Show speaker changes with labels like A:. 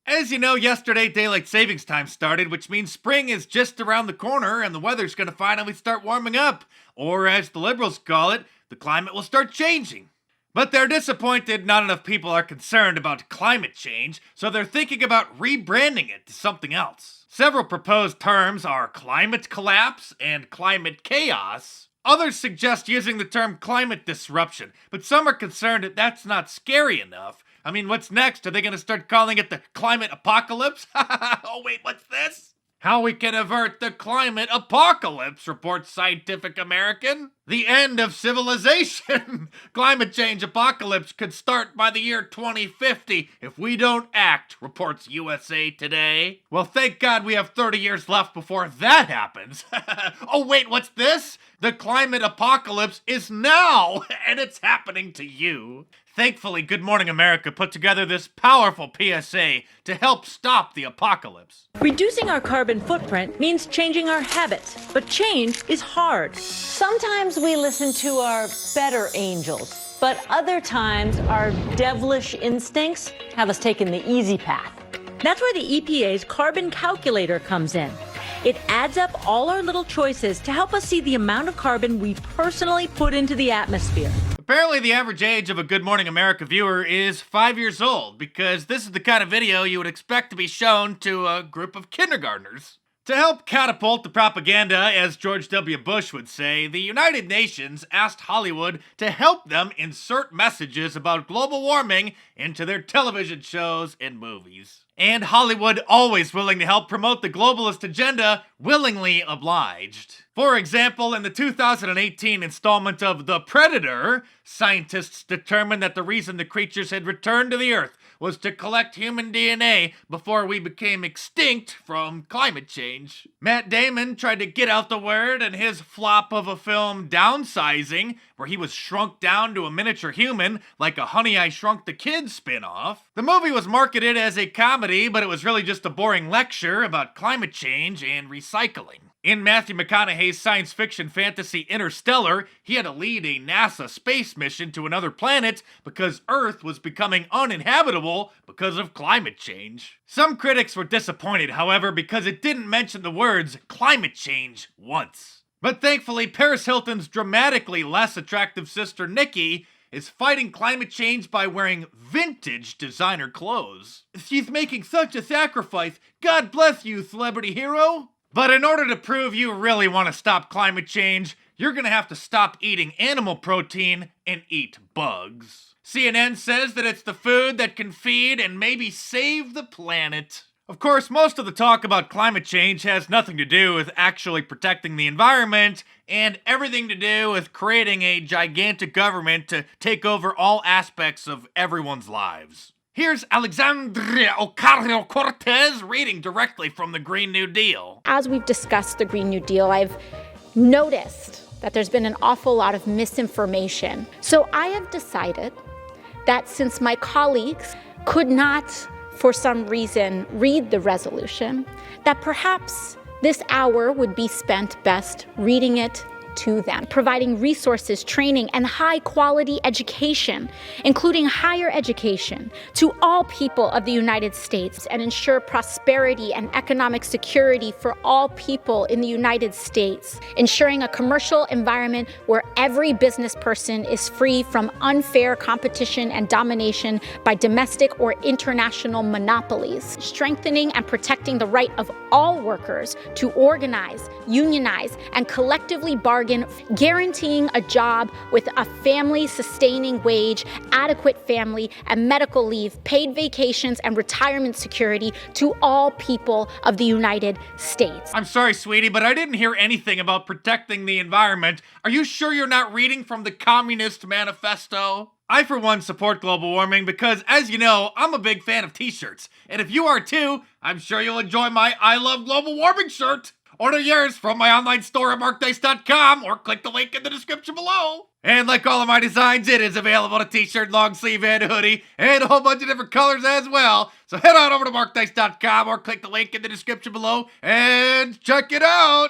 A: As you know, yesterday daylight savings time started, which means spring is just around the corner and the weather's gonna finally start warming up. Or as the liberals call it, the climate will start changing. But they're disappointed not enough people are concerned about climate change, so they're thinking about rebranding it to something else. Several proposed terms are climate collapse and climate chaos. Others suggest using the term climate disruption, but some are concerned that that's not scary enough. I mean, what's next? Are they gonna start calling it the climate apocalypse? Oh wait, what's this? How we can avert the climate apocalypse, reports Scientific American. The end of civilization. Climate change apocalypse could start by the year 2050 if we don't act, reports USA Today. Well, thank God we have 30 years left before that happens. Oh wait, what's this? The climate apocalypse is now, and it's happening to you. Thankfully, Good Morning America put together this powerful PSA to help stop the apocalypse.
B: Reducing our carbon footprint means changing our habits, but change is hard.
C: Sometimes we listen to our better angels, but other times our devilish instincts have us taking the easy path.
B: That's where the EPA's carbon calculator comes in. It adds up all our little choices to help us see the amount of carbon we personally put into the atmosphere.
A: Apparently, the average age of a Good Morning America viewer is 5 years old, because this is the kind of video you would expect to be shown to a group of kindergartners. To help catapult the propaganda, as George W. Bush would say, the United Nations asked Hollywood to help them insert messages about global warming into their television shows and movies. And Hollywood, always willing to help promote the globalist agenda, willingly obliged. For example, in the 2018 installment of The Predator, scientists determined that the reason the creatures had returned to the Earth was to collect human DNA before we became extinct from climate change. Matt Damon tried to get out the word in his flop of a film Downsizing, where he was shrunk down to a miniature human like a Honey, I Shrunk the Kids spin-off. The movie was marketed as a comedy, but it was really just a boring lecture about climate change and recycling. In Matthew McConaughey's science fiction fantasy Interstellar, he had to lead a NASA space mission to another planet because Earth was becoming uninhabitable because of climate change. Some critics were disappointed, however, because it didn't mention the words climate change once. But thankfully, Paris Hilton's dramatically less attractive sister Nikki is fighting climate change by wearing vintage designer clothes. She's making such a sacrifice. God bless you, celebrity hero. But in order to prove you really want to stop climate change, you're gonna have to stop eating animal protein and eat bugs. CNN says that it's the food that can feed and maybe save the planet. Of course, most of the talk about climate change has nothing to do with actually protecting the environment and everything to do with creating a gigantic government to take over all aspects of everyone's lives. Here's Alexandria Ocasio-Cortez reading directly from the Green New Deal.
D: As we've discussed the Green New Deal, I've noticed that there's been an awful lot of misinformation. So I have decided that since my colleagues could not, for some reason, read the resolution, that perhaps this hour would be spent best reading it to them, providing resources, training, and high-quality education, including higher education, to all people of the United States and ensure prosperity and economic security for all people in the United States, ensuring a commercial environment where every business person is free from unfair competition and domination by domestic or international monopolies, strengthening and protecting the right of all workers to organize, unionize, and collectively bargain, guaranteeing a job with a family-sustaining wage, adequate family and medical leave, paid vacations, and retirement security to all people of the United States.
A: I'm sorry, sweetie, but I didn't hear anything about protecting the environment. Are you sure you're not reading from the Communist Manifesto? I, for one, support global warming because, as you know, I'm a big fan of t-shirts. And if you are too, I'm sure you'll enjoy my I Love Global Warming shirt. Order yours from my online store at markdice.com or click the link in the description below. And like all of my designs, it is available in a t-shirt, long sleeve, and hoodie, and a whole bunch of different colors as well. So head on over to markdice.com or click the link in the description below and check it out.